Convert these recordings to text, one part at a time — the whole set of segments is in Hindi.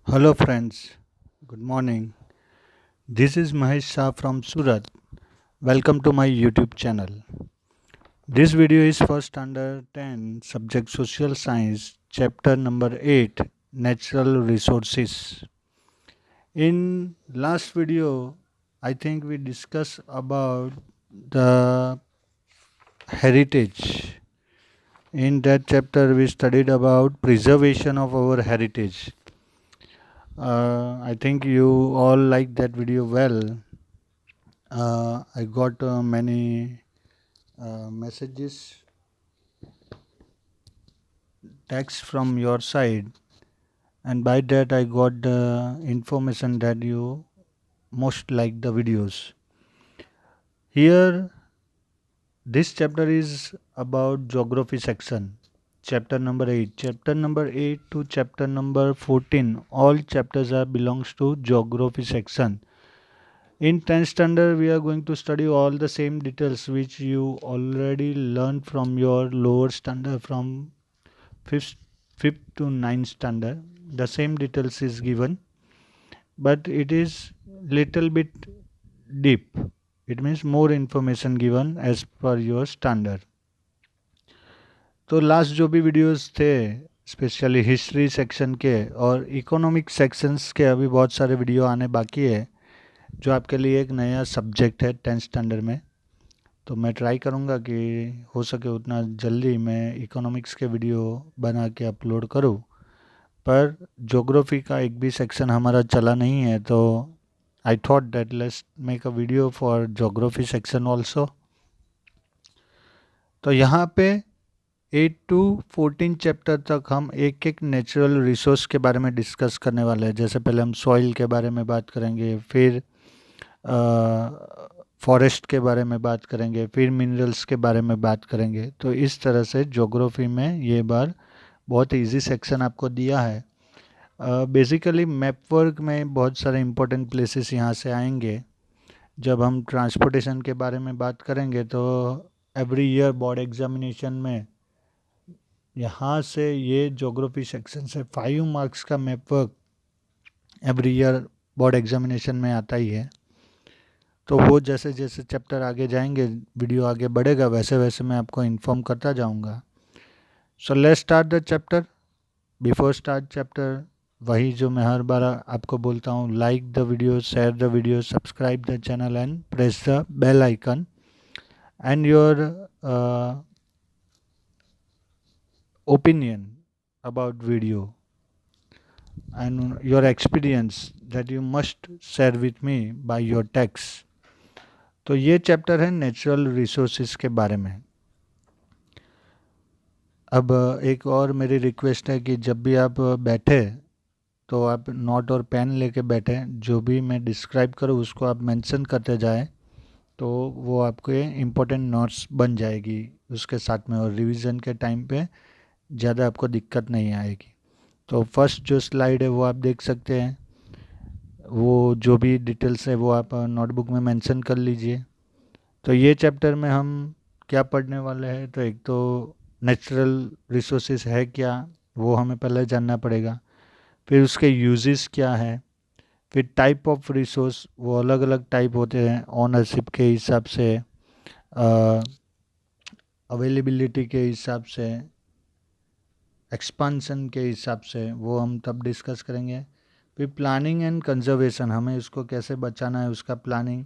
Hello friends, good morning. This is Mahesh Shah from Surat. Welcome to my YouTube channel. This video is for standard 10 subject social science chapter number 8 natural resources. In last video I think we discussed about the heritage. In that chapter we studied about preservation of our heritage. I think you all liked that video well. I got many messages, text from your side, and by that I got the information that you most like the videos. Here, this chapter is about geography section, chapter number 8. Chapter number 8 to chapter number 14, all chapters are belongs to geography section. In 10th standard, we are going to study all the same details which you already learned from your lower standard from fifth, fifth to ninth standard. The same details is given, but it is little bit deep. It means more information given as per your standard. तो लास्ट जो भी वीडियोस थे स्पेशली हिस्ट्री सेक्शन के और इकोनॉमिक सेक्शंस के अभी बहुत सारे वीडियो आने बाकी है जो आपके लिए एक नया सब्जेक्ट है 10th स्टैंडर्ड में। तो मैं ट्राई करूँगा कि हो सके उतना जल्दी मैं इकोनॉमिक्स के वीडियो बना के अपलोड करूँ, पर ज्योग्राफी का एक भी सेक्शन हमारा चला नहीं है, तो I thought that let's make a video for geography section also. तो यहाँ पे 8 टू 14 चैप्टर तक हम एक एक नेचुरल रिसोर्स के बारे में डिस्कस करने वाले हैं। जैसे पहले हम सॉइल के बारे में बात करेंगे, फिर फॉरेस्ट के बारे में बात करेंगे, फिर मिनरल्स के बारे में बात करेंगे। तो इस तरह से ज्योग्राफी में ये बार बहुत इजी सेक्शन आपको दिया है। बेसिकली मैप वर्क में बहुत सारे इंपॉर्टेंट प्लेसेस यहाँ से आएंगे। जब हम ट्रांसपोर्टेशन के बारे में बात करेंगे तो एवरी ईयर बोर्ड एग्जामिनेशन में यहाँ से ये ज्योग्राफी सेक्शन से 5 मार्क्स का map work every year board examination में आता ही है। तो वो जैसे जैसे चैप्टर आगे जाएंगे, वीडियो आगे बढ़ेगा, वैसे वैसे मैं आपको इन्फॉर्म करता जाऊँगा। So let's start the chapter. Before start chapter, वही जो मैं हर बार आपको बोलता हूँ, like the video, share the video, subscribe the channel and press the bell icon and your opinion about video and your experience that you must share with me by your text. तो ये चैप्टर है नेचुरल रिसोर्सेज के बारे में। अब एक और मेरी रिक्वेस्ट है कि जब भी आप बैठे तो आप नोट और पेन लेके बैठे, जो भी मैं डिस्क्राइब करूँ उसको आप मेंशन करते जाएं, तो वो आपके इम्पोर्टेंट नोट्स बन जाएगी उसके साथ में, और रिवीजन के टाइम पे ज़्यादा आपको दिक्कत नहीं आएगी। तो फर्स्ट जो स्लाइड है वो आप देख सकते हैं, वो जो भी डिटेल्स है वो आप नोटबुक में मेंशन कर लीजिए। तो ये चैप्टर में हम क्या पढ़ने वाले हैं, तो एक तो नेचुरल रिसोर्सेज है क्या, वो हमें पहले जानना पड़ेगा। फिर उसके यूजेस क्या है, फिर टाइप ऑफ रिसोर्स, वो अलग अलग टाइप होते हैं ओनरशिप के हिसाब से, अवेलेबिलिटी के हिसाब से, एक्सपांसन के हिसाब से, वो हम तब डिस्कस करेंगे। फिर प्लानिंग एंड कंजर्वेशन, हमें उसको कैसे बचाना है उसका प्लानिंग।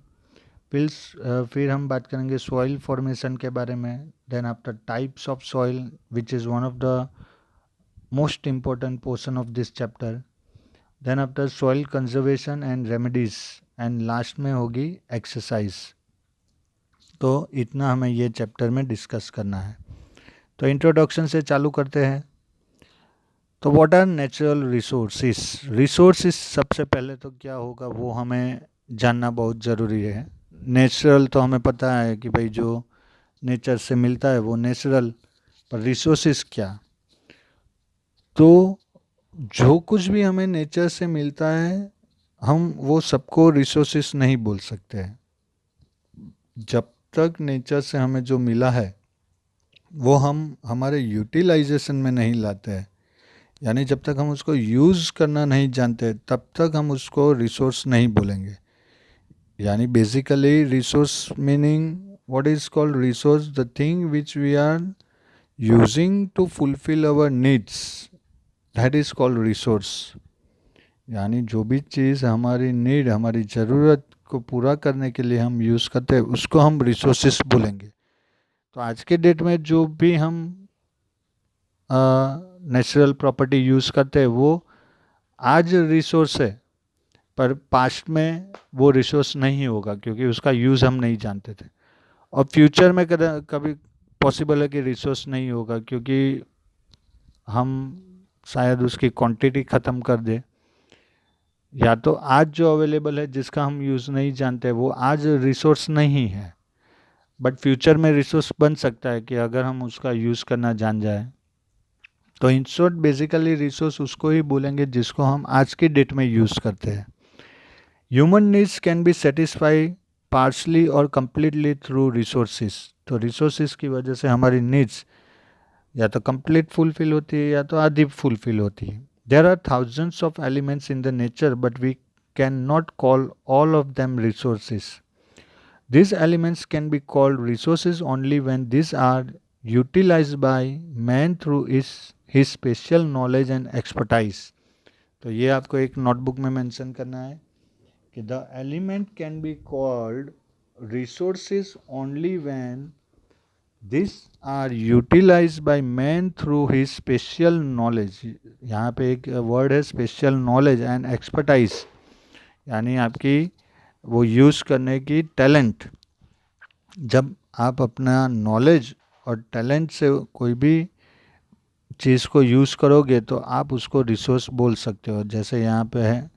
फिर हम बात करेंगे सॉइल फॉर्मेशन के बारे में। Then after types of soil which is one of the most important portion of this chapter. Then after soil conservation and remedies, and last में होगी एक्सरसाइज। तो इतना हमें ये चैप्टर में डिस्कस करना है। तो इंट्रोडक्शन से चालू करते हैं। तो what are natural resources. Resources सबसे पहले तो क्या होगा वो हमें जानना बहुत ज़रूरी है। नेचुरल तो हमें पता है कि भाई जो नेचर से मिलता है वो नेचुरल, पर रिसोर्सेस क्या। तो जो कुछ भी हमें नेचर से मिलता है हम वो सबको रिसोर्सेस नहीं बोल सकते हैं। जब तक नेचर से हमें जो मिला है वो हम हमारे यूटिलाइजेशन में नहीं लाते हैं, यानी जब तक हम उसको यूज़ करना नहीं जानते तब तक हम उसको रिसोर्स नहीं बोलेंगे। यानी basically resource meaning what is called resource, the thing which we are using to fulfil our needs, that is called resource. यानी जो भी चीज़ हमारी नीड, हमारी ज़रूरत को पूरा करने के लिए हम यूज़ करते हैं उसको हम रिसोर्सेस बोलेंगे। तो आज के डेट में जो भी हम नेचुरल प्रॉपर्टी यूज़ करते हैं वो आज रिसोर्स है, पर पास्ट में वो रिसोर्स नहीं होगा क्योंकि उसका यूज़ हम नहीं जानते थे। और फ्यूचर में कभी पॉसिबल है कि रिसोर्स नहीं होगा क्योंकि हम शायद उसकी क्वांटिटी ख़त्म कर दें, या तो आज जो अवेलेबल है जिसका हम यूज़ नहीं जानते वो आज रिसोर्स नहीं है, बट फ्यूचर में रिसोर्स बन सकता है कि अगर हम उसका यूज़ करना जान जाए। तो इन शॉर्ट बेसिकली रिसोर्स उसको ही बोलेंगे जिसको हम आज की डेट में यूज़ करते हैं। Human needs can be satisfy partially और कंप्लीटली थ्रू रिसोर्सेज। तो रिसोर्सेज की वजह से हमारी नीड्स या तो कंप्लीट फुलफिल होती है या तो आधी फुलफिल होती है। There are thousands of elements in the nature but we can not call all of them resources. These elements can be called resources only when these are utilized by man through his special knowledge and expertise। तो ये आपको एक नोटबुक में मेंशन करना है कि the element can be called resources only when these are utilized by man through his special knowledge। यहाँ पे एक वर्ड है स्पेशल नॉलेज एंड एक्सपर्टाइज, यानी आपकी वो यूज़ करने की टैलेंट। जब आप अपना नॉलेज और टैलेंट से कोई भी चीज़ को यूज़ करोगे तो आप उसको रिसोर्स बोल सकते हो। जैसे यहाँ पे है,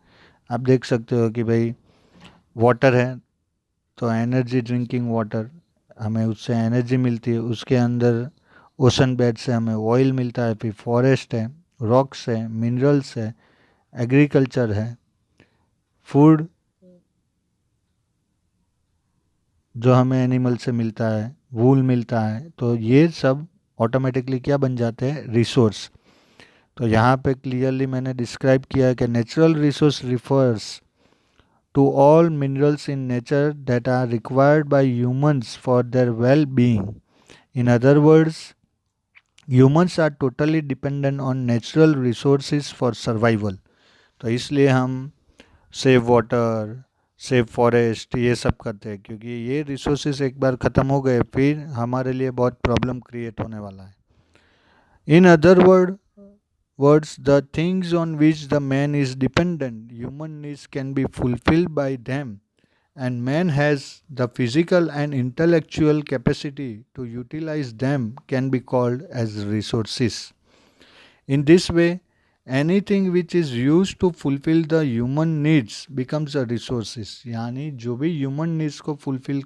आप देख सकते हो कि भाई वाटर है तो एनर्जी ड्रिंकिंग वाटर, हमें उससे एनर्जी मिलती है। उसके अंदर ओशन बेड से हमें ऑयल मिलता है, फिर फॉरेस्ट है, रॉक्स है, मिनरल्स है, एग्रीकल्चर है, फूड जो हमें एनिमल से मिलता है, वूल मिलता है। तो ये सब ऑटोमेटिकली क्या बन जाते हैं, रिसोर्स। तो यहाँ पे क्लियरली मैंने डिस्क्राइब किया है कि natural resource refers to all minerals in nature that are required by humans for their well being. In other words, humans are totally dependent on natural resources for survival. तो इसलिए हम सेव वाटर, सेव फॉरेस्ट ये सब करते हैं क्योंकि ये रिसोर्सेज एक बार ख़त्म हो गए फिर हमारे लिए बहुत प्रॉब्लम क्रिएट होने वाला है। In other words, the things on which the man is dependent, human needs can be fulfilled by them, and man has the physical and intellectual capacity to utilize them can be called as resources. In this way, anything which is used to fulfill the human needs becomes a resources। यानी जो भी human needs को fulfill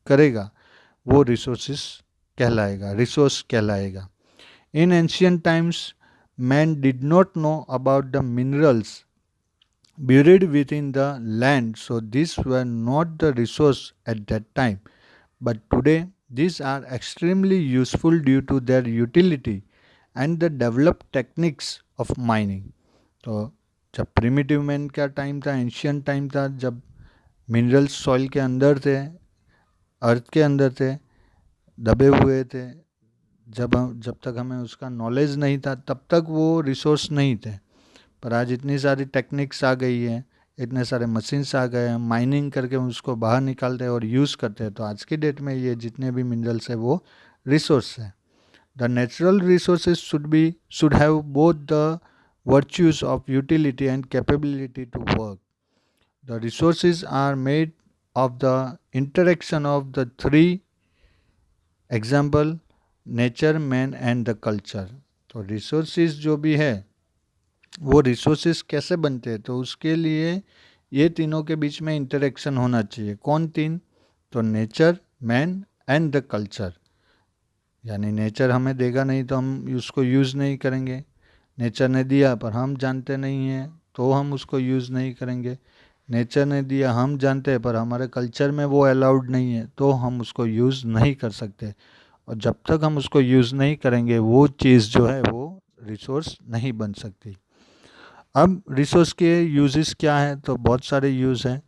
करेगा वो resources कहलाएगा, resource कहलाएगा। In ancient times, man did not know about the minerals buried within the land, so these were not the resource at that time. But today, these are extremely useful due to their utility and the developed techniques of mining। तो जब प्रिमिटिव मैन का टाइम था, एंशियंट टाइम था, जब मिनरल्स सॉइल के अंदर थे, अर्थ के अंदर थे, दबे हुए थे, जब तक हमें उसका नॉलेज नहीं था तब तक वो रिसोर्स नहीं थे। पर आज इतनी सारी टेक्निक्स आ गई है, इतने सारे मशीन्स आ गए हैं, माइनिंग करके उसको बाहर निकालते हैं और यूज़ करते हैं। तो आज की डेट में ये जितने भी मिनरल्स है वो रिसोर्स है। The natural resources should have both the virtues of utility and capability to work। The resources are made of the interaction of the three example, nature, man and the culture। तो resources जो भी है वो रिसोर्सेज कैसे बनते हैं, तो उसके लिए ये तीनों के बीच में इंटरेक्शन होना चाहिए। कौन तीन, तो nature, man and the culture. यानी नेचर हमें देगा नहीं तो हम उसको यूज़ नहीं करेंगे, नेचर ने दिया पर हम जानते नहीं हैं तो हम उसको यूज़ नहीं करेंगे, नेचर ने दिया हम जानते हैं पर हमारे कल्चर में वो अलाउड नहीं है तो हम उसको यूज़ नहीं कर सकते। और जब तक हम उसको यूज़ नहीं करेंगे वो चीज़ जो है वो रिसोर्स नहीं बन सकती। अब रिसोर्स के यूजेस क्या हैं, तो बहुत सारे यूज़ हैं।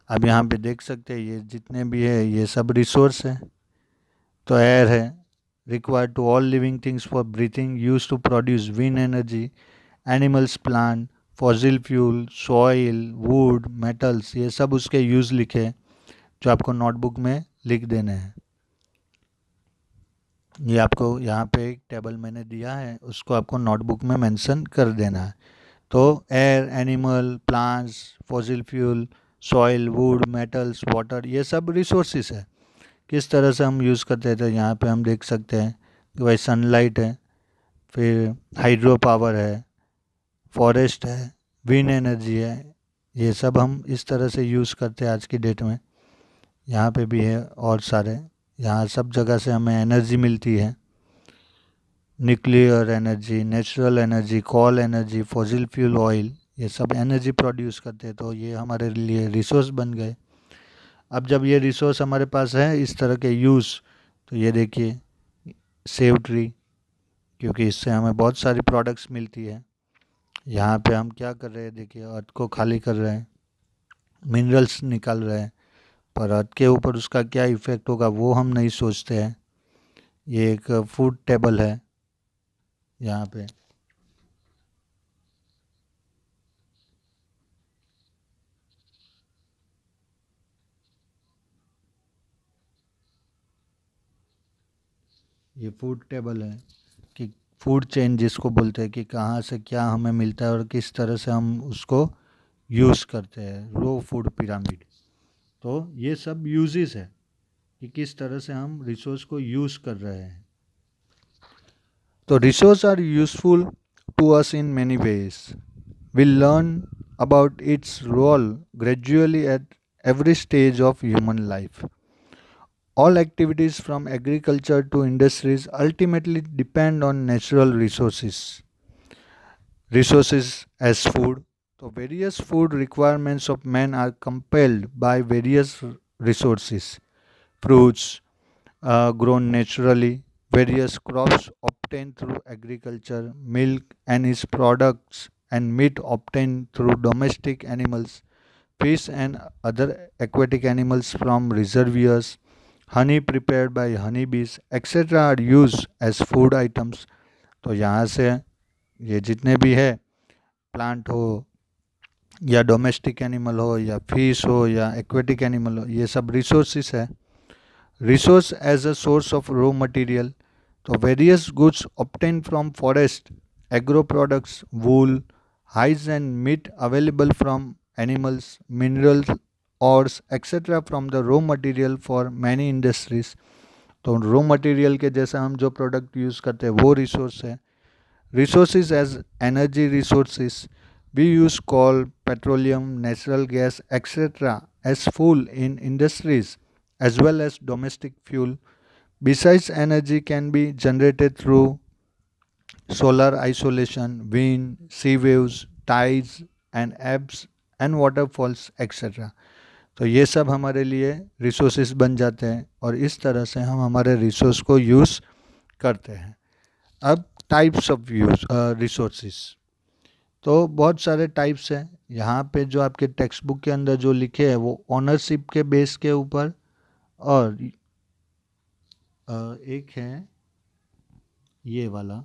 अब यहाँ पे देख सकते हैं ये जितने भी है ये सब रिसोर्स है। तो एयर है, required to all living things for breathing, use to produce wind energy, animals, plant, fossil fuel, soil, wood, metals, ये सब उसके यूज़ लिखे हैं जो आपको नोटबुक में लिख देने हैं। ये आपको यहाँ पे एक टेबल मैंने दिया है, उसको आपको नोटबुक में मेंशन कर देना है। तो air, animal, plants, fossil fuel, soil, wood, metals, water, ये सब रिसोर्सेस है। किस तरह से हम यूज़ करते हैं, तो यहाँ पे हम देख सकते हैं कि भाई सनलाइट है, फिर हाइड्रो पावर है, फॉरेस्ट है, विंड एनर्जी है, ये सब हम इस तरह से यूज़ करते हैं आज की डेट में। यहाँ पे भी है और सारे, यहाँ सब जगह से हमें एनर्जी मिलती है। Nuclear energy, natural energy, call energy, fossil fuel oil, ये सब एनर्जी प्रोड्यूस करते हैं, तो ये हमारे लिए रिसोर्स बन गए। अब जब ये रिसोर्स हमारे पास है इस तरह के यूज़, तो ये देखिए सेव ट्री, क्योंकि इससे हमें बहुत सारी प्रोडक्ट्स मिलती है। यहाँ पे हम क्या कर रहे हैं, देखिए अर्थ को खाली कर रहे हैं, मिनरल्स निकाल रहे हैं, पर अर्थ के ऊपर उसका क्या इफ़ेक्ट होगा वो हम नहीं सोचते हैं। ये एक फूड टेबल है यहाँ पे। ये फूड टेबल है कि फूड चेन जिसको बोलते हैं, कि कहाँ से क्या हमें मिलता है और किस तरह से हम उसको यूज़ करते हैं, रो फूड पिरामिड। तो ये सब यूजेस है कि किस तरह से हम रिसोर्स को यूज़ कर रहे हैं। तो resource are useful to us in many ways. We learn about its role gradually at every stage of human life. All activities from agriculture to industries ultimately depend on natural resources. Resources as food. So, various food requirements of man are compelled by various resources. Fruits grown naturally, various crops obtained through agriculture, milk and its products, and meat obtained through domestic animals, fish and other aquatic animals from reservoirs, honey prepared by honeybees, etc. are used as food items. तो यहाँ से ये जितने भी है, प्लांट हो या डोमेस्टिक एनिमल हो या फिश हो या एक्वेटिक एनिमल हो, ये सब रिसोर्सेस है। Resource as a source of raw material. So various goods obtained from forest, agro products, wool, hides and meat available from animals, minerals, ores, etc. from the raw material for many industries. तो रॉ मटेरियल के जैसा हम जो प्रोडक्ट यूज़ करते हैं वो रिसोर्स है। Resources as energy resources. We use coal, petroleum, natural gas, etc. as fuel in industries as well as domestic fuel. Besides, energy can be generated through solar isolation, wind, sea waves, tides and ebbs and waterfalls, etc. तो ये सब हमारे लिए रिसोर्सेज बन जाते हैं और इस तरह से हम हमारे रिसोर्स को यूज़ करते हैं। अब टाइप्स ऑफ यूज रिसोर्सेज, तो बहुत सारे टाइप्स हैं। यहाँ पे जो आपके टेक्स्ट बुक के अंदर जो लिखे हैं वो ओनरशिप के बेस के ऊपर, और एक है ये वाला,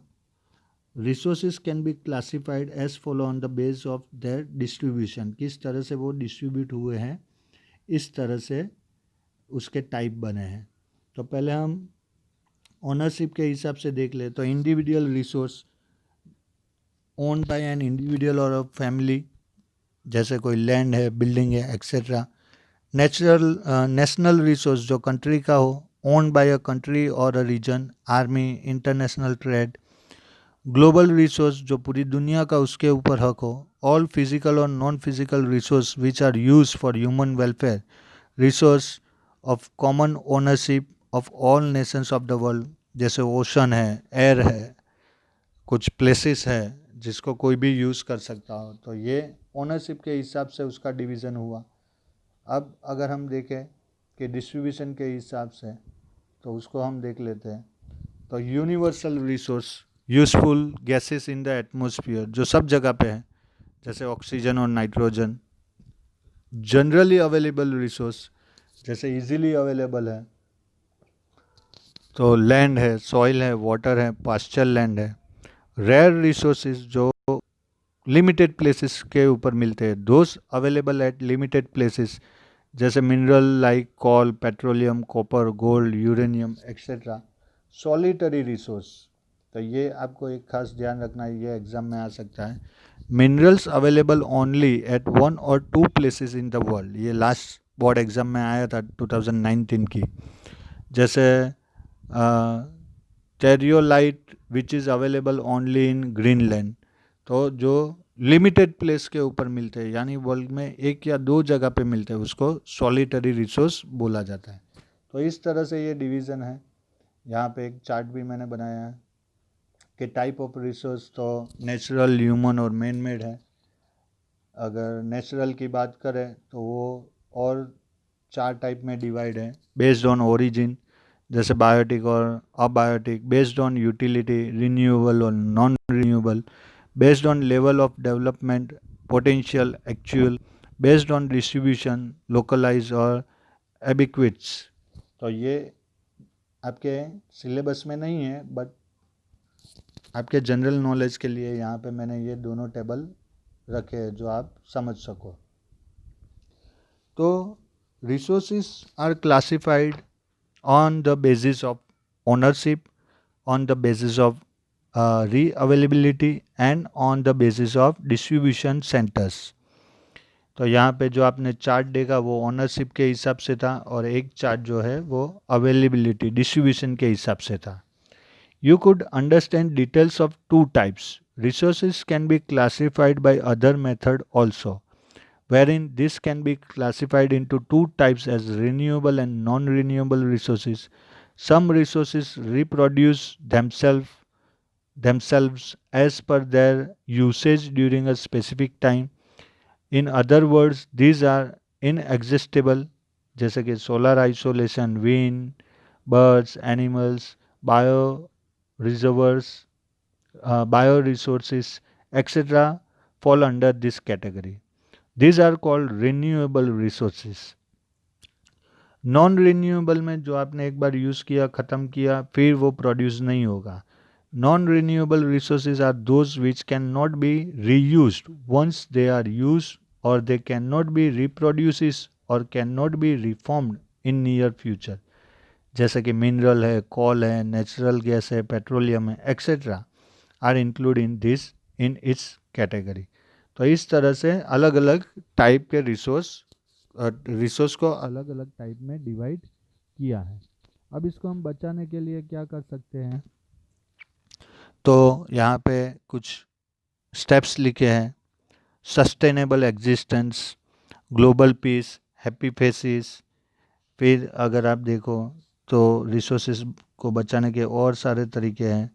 resources can be classified as follow on the base of their distribution, किस तरह से वो डिस्ट्रीब्यूट हुए हैं इस तरह से उसके टाइप बने हैं। तो पहले हम ओनरशिप के हिसाब से देख ले, तो individual resource own by an individual और अ फैमिली, जैसे कोई लैंड है, बिल्डिंग है, एक्सेट्रा। नेशनल रिसोर्स जो कंट्री का हो, ओन बाय अ कंट्री और a region, army, international trade. Global resource जो पूरी दुनिया का उसके ऊपर हक हो। ऑल फिजिकल और non physical resource which are use for human welfare, resource of common ownership of all nations of the world, जैसे ओशन है, एयर है, कुछ प्लेसेस है जिसको कोई भी यूज़ कर सकता हो। तो ये ओनरशिप के हिसाब से उसका डिवीज़न हुआ। अब अगर हम देखें कि डिस्ट्रीब्यूशन के हिसाब से, तो उसको हम देख लेते हैं। तो universal resource useful gases in the atmosphere जो सब जगह पे है, जैसे ऑक्सीजन और नाइट्रोजन। जनरली अवेलेबल रिसोर्स जैसे इजीली अवेलेबल है, तो लैंड है, सॉइल है, वाटर है, पास्चर लैंड है। रेयर रिसोर्सेज जो लिमिटेड प्लेसेस के ऊपर मिलते हैं, those available at limited places, जैसे mineral like coal, petroleum, copper, gold, uranium etcetera. Solitary resource, तो ये आपको एक खास ध्यान रखना है, ये एग्जाम में आ सकता है। Minerals available only at one और two places in the world, ये लास्ट बोर्ड एग्जाम में आया था 2019 की। जैसे टेरियोलाइट which is available only in Greenland, तो जो लिमिटेड प्लेस के ऊपर मिलते हैं, यानी वर्ल्ड में एक या दो जगह पे मिलते हैं, उसको सॉलिटरी रिसोर्स बोला जाता है। तो इस तरह से ये डिवीज़न है। यहाँ पे एक चार्ट भी मैंने बनाया है कि टाइप ऑफ रिसोर्स तो नेचुरल, ह्यूमन और मैन मेड है। अगर नेचुरल की बात करें तो वो और चार टाइप में डिवाइड है, बेस्ड ऑन ओरिजिन, जैसे बायोटिक और abiotic, based on utility, renewable और non renewable, based on level of development, potential, actual, based on distribution, localise और एबिक्विट्स। तो ये आपके सिलेबस में नहीं है, बट आपके जनरल नॉलेज के लिए यहाँ पे मैंने ये दोनों टेबल रखे हैं जो आप समझ सको। तो resources are classified on the basis of ownership, on the basis of re-availability and on the basis of distribution centers। तो यहाँ पे जो आपने चार्ट देखा वो ओनरशिप के हिसाब से था, और एक चार्ट जो है वो अवेलेबिलिटी, डिस्ट्रीब्यूशन के हिसाब से था। You could understand details of two types. Resources can be classified by other method also, wherein this can be classified into two types as renewable and non-renewable resources. Some resources reproduce themselves as per their usage during a specific time. In other words, these are inexhaustible, जैसे कि solar isolation, wind, birds, animals, bio reservoirs, bioresources, etc. fall under this category. These are called renewable resources. Non renewable में जो आपने एक बार यूज़ किया, ख़त्म किया, फिर वो प्रोड्यूस नहीं होगा। Non renewable resources are those which can not be reused once they are used, और they can not be reproduced और can not be reformed in near future. जैसे कि मिनरल है, कॉल है, नेचुरल गैस है, पेट्रोलियम है, etcetera are include in this in its category. तो इस तरह से अलग अलग टाइप के रिसोर्स को अलग अलग टाइप में डिवाइड किया है। अब इसको हम बचाने के लिए क्या कर सकते हैं, तो यहाँ पे कुछ स्टेप्स लिखे हैं। Sustainable existence, global piece, happy faces. फिर अगर आप देखो तो रिसोर्सेज को बचाने के और सारे तरीके हैं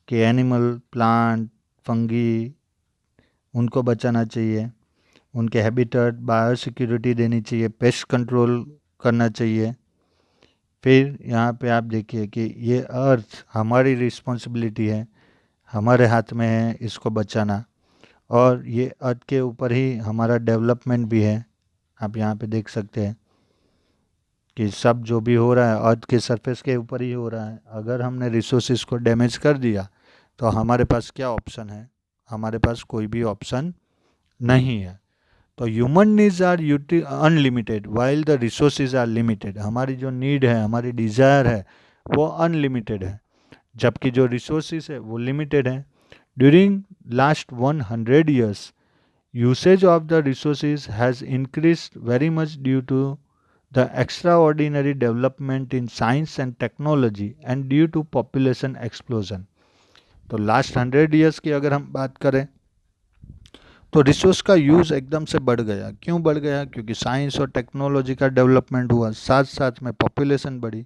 कि एनिमल, प्लांट, फंगी, उनको बचाना चाहिए, उनके हैबिटेट, बायोसिक्योरिटी देनी चाहिए, पेस्ट कंट्रोल करना चाहिए। फिर यहाँ पे आप देखिए कि ये अर्थ हमारी रिस्पॉन्सिबिलिटी है, हमारे हाथ में है इसको बचाना, और ये अर्थ के ऊपर ही हमारा डेवलपमेंट भी है। आप यहाँ पे देख सकते हैं कि सब जो भी हो रहा है अर्थ के सरफेस के ऊपर ही हो रहा है। अगर हमने रिसोर्सेज को डैमेज कर दिया तो हमारे पास क्या ऑप्शन है, हमारे पास कोई भी ऑप्शन नहीं है। तो human needs are unlimited while the resources are limited. हमारी जो नीड है, हमारी डिज़ायर है, वो अनलिमिटेड है, जबकि जो रिसोर्सेज है वो लिमिटेड है। During last 100 years, usage of the resources has increased very much due to the extraordinary development in science and technology and due to population explosion। तो लास्ट 100 years की अगर हम बात करें तो रिसोर्स का यूज़ एकदम से बढ़ गया। क्यों बढ़ गया? क्योंकि साइंस और टेक्नोलॉजी का डेवलपमेंट हुआ, साथ साथ में पॉपुलेशन बढ़ी।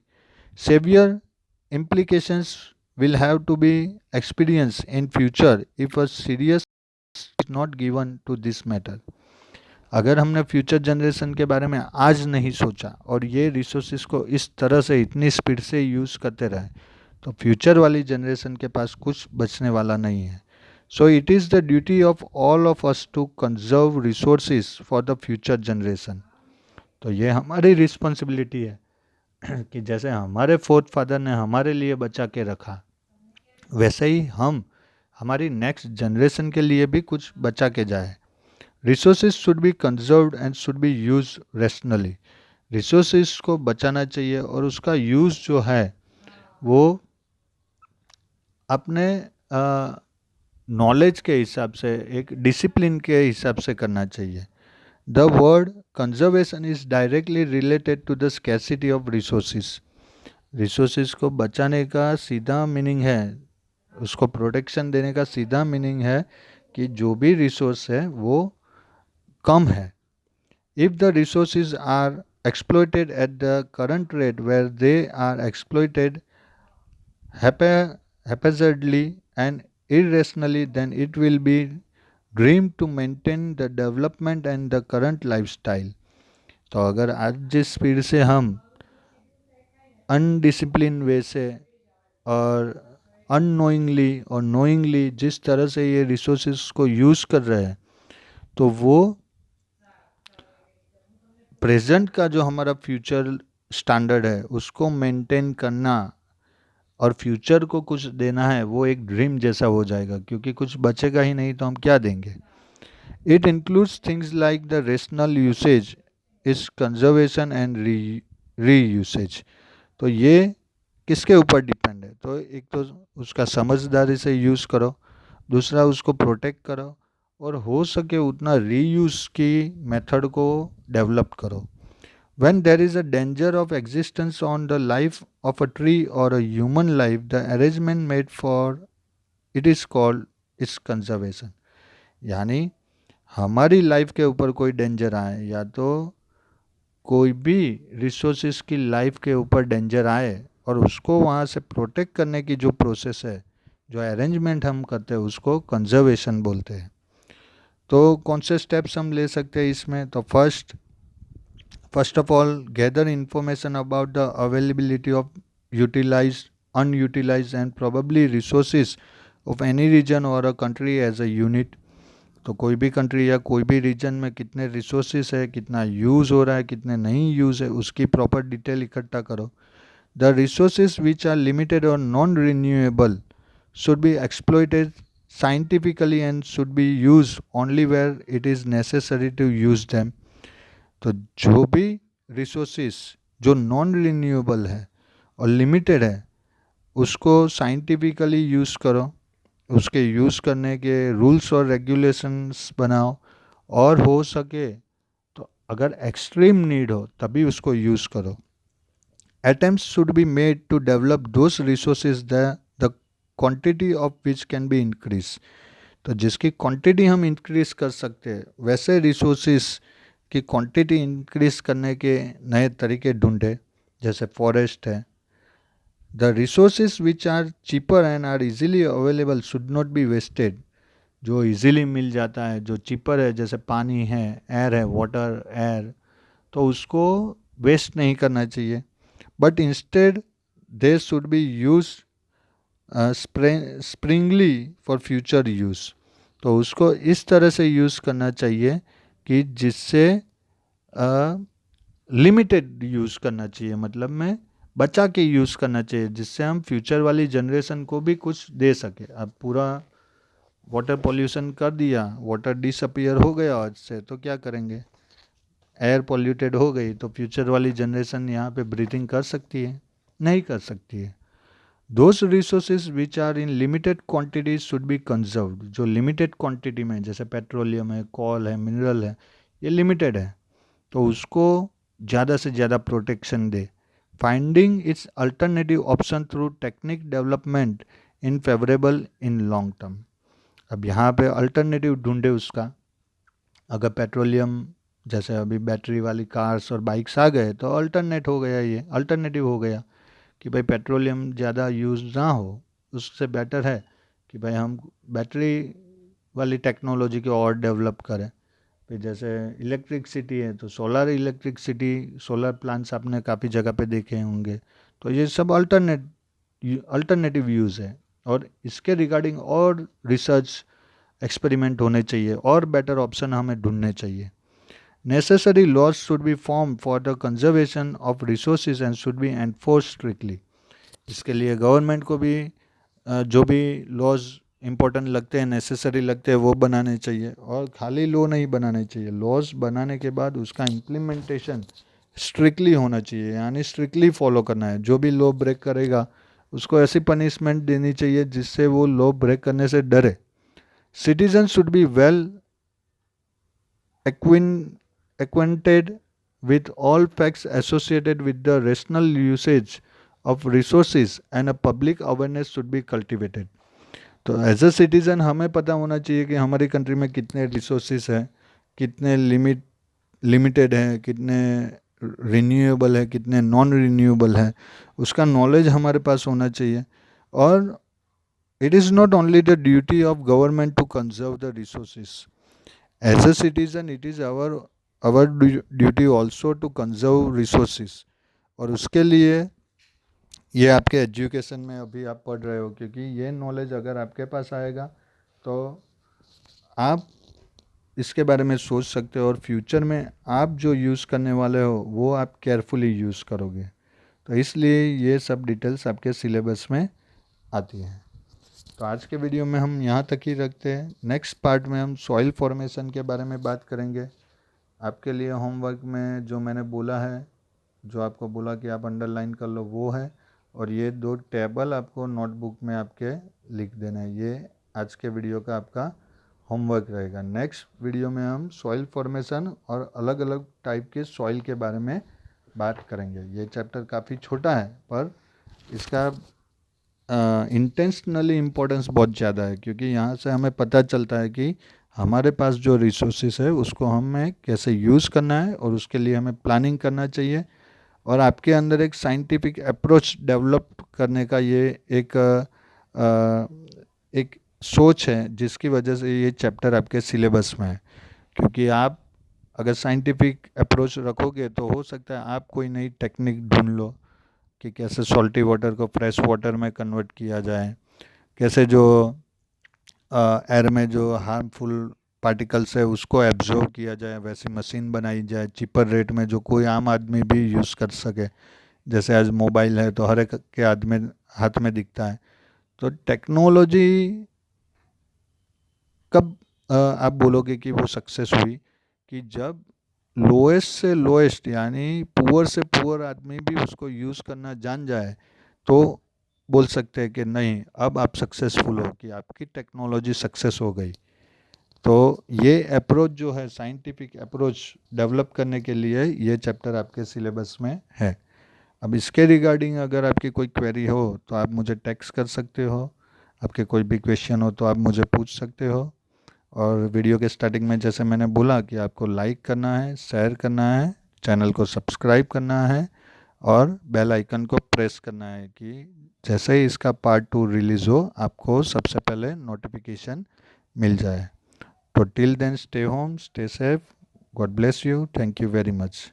Severe implications will have to be experienced in future if a serious is not given to this matter। अगर हमने फ्यूचर जनरेशन के बारे में आज नहीं सोचा और ये रिसोर्सेज को इस तरह से इतनी स्पीड से यूज़ करते रहे तो फ्यूचर वाली जनरेशन के पास कुछ बचने वाला नहीं है. So it is the duty of all of us to conserve resources for the future generation. तो ये हमारी रिस्पॉन्सिबिलिटी है कि जैसे हमारे फोर्थ फादर ने हमारे लिए बचा के रखा, वैसे ही हम हमारी नेक्स्ट जनरेशन के लिए भी कुछ बचा के जाए. Resources should be conserved and should B use rationally. Resources को बचाना चाहिए और उसका यूज़ जो है वो अपने नॉलेज के हिसाब से, एक डिसिप्लिन के हिसाब से करना चाहिए. The word conservation is directly related to the scarcity of resources. Resources को बचाने का सीधा मीनिंग है, उसको प्रोटेक्शन देने का सीधा मीनिंग है कि जो भी रिसोर्स है वो कम है. If the resources are exploited at the current rate where they are exploited haphazardly and irrationally, then it will be dreamed to maintain the development and the current lifestyle. तो अगर आज जिस स्पीड से हम अनडिसिप्लिन वे से और अननोइंगली और नोइंगली जिस तरह से ये रिसोर्सेज को यूज़ कर रहे हैं, तो वो प्रेजेंट का जो हमारा फ्यूचर स्टैंडर्ड है उसको मेंटेन करना और फ्यूचर को कुछ देना है, वो एक ड्रीम जैसा हो जाएगा, क्योंकि कुछ बचेगा ही नहीं तो हम क्या देंगे. It includes things like the rational usage is conservation and re usage. तो ये किसके ऊपर डिपेंड है? तो एक तो उसका समझदारी से यूज़ करो, दूसरा उसको प्रोटेक्ट करो, और हो सके उतना रीयूज़ की मेथड को डेवलप करो. When there is a danger of existence on the life of a tree or a human life, the arrangement made for it is called its conservation. यानी हमारी लाइफ के ऊपर कोई डेंजर आए या तो कोई भी रिसोर्सेज की लाइफ के ऊपर डेंजर आए और उसको वहाँ से प्रोटेक्ट करने की जो प्रोसेस है, जो अरेंजमेंट हम करते हैं, उसको कंजर्वेशन बोलते हैं. तो कौन से स्टेप्स हम ले सकते हैं इसमें? तो First of all, gather information about the availability of utilized, unutilized and probably resources of any region or a country as a unit. तो कोई भी कंट्री या कोई भी रीजन में कितने रिसोर्सेज है, कितना यूज़ हो रहा है, कितने नहीं यूज़ है, उसकी प्रॉपर डिटेल इकट्ठा करो. The resources which are limited और non renewable should be exploited scientifically and should be used only where it is necessary to use them. तो जो भी रिसोर्सेस जो नॉन रिन्यूएबल है और लिमिटेड है, उसको साइंटिफिकली यूज़ करो, उसके यूज़ करने के रूल्स और रेगुलेशंस बनाओ, और हो सके तो अगर एक्सट्रीम नीड हो तभी उसको यूज़ करो. Attempts should be made to develop those resources the quantity of which can be increased. तो जिसकी क्वांटिटी हम इंक्रीज कर सकते हैं वैसे रिसोर्सेज की क्वांटिटी इंक्रीज करने के नए तरीके ढूंढे, जैसे फॉरेस्ट है. The resources which are cheaper and are easily available should not be wasted. जो इजीली मिल जाता है, जो चीपर है, जैसे पानी है, एयर है, वाटर, एयर, तो उसको वेस्ट नहीं करना चाहिए. But instead they should be use Sprüngli for future use. तो उसको इस तरह से यूज़ करना चाहिए कि जिससे लिमिटेड यूज़ करना चाहिए, मतलब में बचा के यूज़ करना चाहिए, जिससे हम फ्यूचर वाली जनरेशन को भी कुछ दे सके. अब पूरा वाटर पॉल्यूशन कर दिया, वाटर डिसअपियर हो गया आज से, तो क्या करेंगे? एयर पॉल्यूटेड हो गई, तो फ्यूचर वाली जनरेशन यहाँ पे ब्रीथिंग कर सकती है? नहीं कर सकती है. Those resources which are in limited quantity should be conserved. जो लिमिटेड क्वांटिटी में, जैसे पेट्रोलियम है, कोल है, मिनरल है, ये लिमिटेड है, तो उसको ज़्यादा से ज़्यादा protection they. Finding it's alternative option through technique development in favourable in long term. अब यहाँ पे अल्टरनेटिव ढूंढे उसका. अगर पेट्रोलियम, जैसे अभी बैटरी वाली कार्स और बाइक्स आ गए, तो अल्टरनेट हो गया, ये अल्टरनेटिव हो गया कि भाई पेट्रोलियम ज़्यादा यूज़ ना हो. उससे बेटर है कि भाई हम बैटरी वाली टेक्नोलॉजी को और डेवलप करें. फिर जैसे इलेक्ट्रिसिटी है, तो सोलर इलेक्ट्रिसिटी, सोलर प्लांट्स आपने काफ़ी जगह पे देखे होंगे. तो ये सब अल्टरनेट अल्टरनेटिव यूज़ है, और इसके रिगार्डिंग और रिसर्च एक्सपेरिमेंट होने चाहिए और बेटर ऑप्शन हमें ढूंढने चाहिए। Necessary laws should be form for the conservation of resources and should be enforce strictly. इसके लिए गवर्नमेंट को भी जो भी लॉज इम्पोर्टेंट लगते हैं, नेसेसरी लगते हैं, वो बनाने चाहिए, और खाली लॉ नहीं बनाने चाहिए। लॉज बनाने के बाद उसका इम्प्लीमेंटेशन स्ट्रिक्टली होना चाहिए, यानी स्ट्रिक्टली फॉलो करना है। जो भी लॉ ब्रेक करेगा उसको ऐसी पनिशमेंट देनी चाहिए जिससे वो लॉ ब्रेक करने से डरे। Citizen should be well acquainted with all facts associated with the rational usage of resources and a public awareness should be cultivated। तो एज अ सिटीज़न हमें पता होना चाहिए कि हमारी कंट्री में कितने रिसोर्सेज हैं, कितने लिमिटेड हैं, कितने रिन्यूएबल है, कितने नॉन रिन्यूएबल है, उसका नॉलेज हमारे पास होना चाहिए। और it is not only the duty of government to conserve the resources, as a citizen it is our duty also to conserve resources. और उसके लिए ये आपके एजुकेशन में अभी आप पढ़ रहे हो, क्योंकि ये नॉलेज अगर आपके पास आएगा तो आप इसके बारे में सोच सकते हो, और फ्यूचर में आप जो यूज़ करने वाले हो वो आप केयरफुली यूज़ करोगे। तो इसलिए ये सब डिटेल्स आपके सिलेबस में आती हैं। तो आज के वीडियो में हम यहाँ तक ही रखते हैं। नेक्स्ट पार्ट में हम सॉइल फॉर्मेशन के बारे में बात करेंगे। आपके लिए होमवर्क में जो मैंने बोला है, जो आपको बोला कि आप अंडरलाइन कर लो, वो है, और ये 2 टेबल आपको नोटबुक में आपके लिख देना है। ये आज के वीडियो का आपका होमवर्क रहेगा। नेक्स्ट वीडियो में हम सॉइल फॉर्मेशन और अलग अलग टाइप के सॉइल के बारे में बात करेंगे। ये चैप्टर काफ़ी छोटा है पर इसका इंटेंशनली इम्पोर्टेंस बहुत ज़्यादा है, क्योंकि यहाँ से हमें पता चलता है कि हमारे पास जो रिसोर्सेज है उसको हमें कैसे यूज़ करना है, और उसके लिए हमें प्लानिंग करना चाहिए। और आपके अंदर एक साइंटिफिक अप्रोच डेवलप करने का ये एक सोच है, जिसकी वजह से ये चैप्टर आपके सिलेबस में है। क्योंकि आप अगर साइंटिफिक अप्रोच रखोगे तो हो सकता है आप कोई नई टेक्निक ढूंढ लो कि कैसे सॉल्टी वाटर को फ्रेश वाटर में कन्वर्ट किया जाए, कैसे जो एयर में जो हार्मफुल पार्टिकल्स है उसको एब्जॉर्ब किया जाए, वैसी मशीन बनाई जाए चीपर रेट में, जो कोई आम आदमी भी यूज़ कर सके। जैसे आज मोबाइल है तो हर एक के आदमी हाथ में दिखता है। तो टेक्नोलॉजी कब आप बोलोगे कि वो सक्सेस हुई, कि जब लोएस्ट से लोएस्ट यानी पुअर से पुअर आदमी भी उसको यूज़ करना जान जाए, तो बोल सकते हैं कि नहीं अब आप सक्सेसफुल हो, कि आपकी टेक्नोलॉजी सक्सेस हो गई। तो ये अप्रोच जो है साइंटिफिक अप्रोच डेवलप करने के लिए ये चैप्टर आपके सिलेबस में है। अब इसके रिगार्डिंग अगर आपकी कोई क्वेरी हो तो आप मुझे टेक्स्ट कर सकते हो, आपके कोई भी क्वेश्चन हो तो आप मुझे पूछ सकते हो। और वीडियो के स्टार्टिंग में जैसे मैंने बोला कि आपको लाइक करना है, शेयर करना है, चैनल को सब्सक्राइब करना है, और बेल आइकन को प्रेस करना है कि जैसे ही इसका पार्ट 2 रिलीज़ हो आपको सबसे पहले नोटिफिकेशन मिल जाए। तो till then stay home, stay safe, god bless you, thank you very much.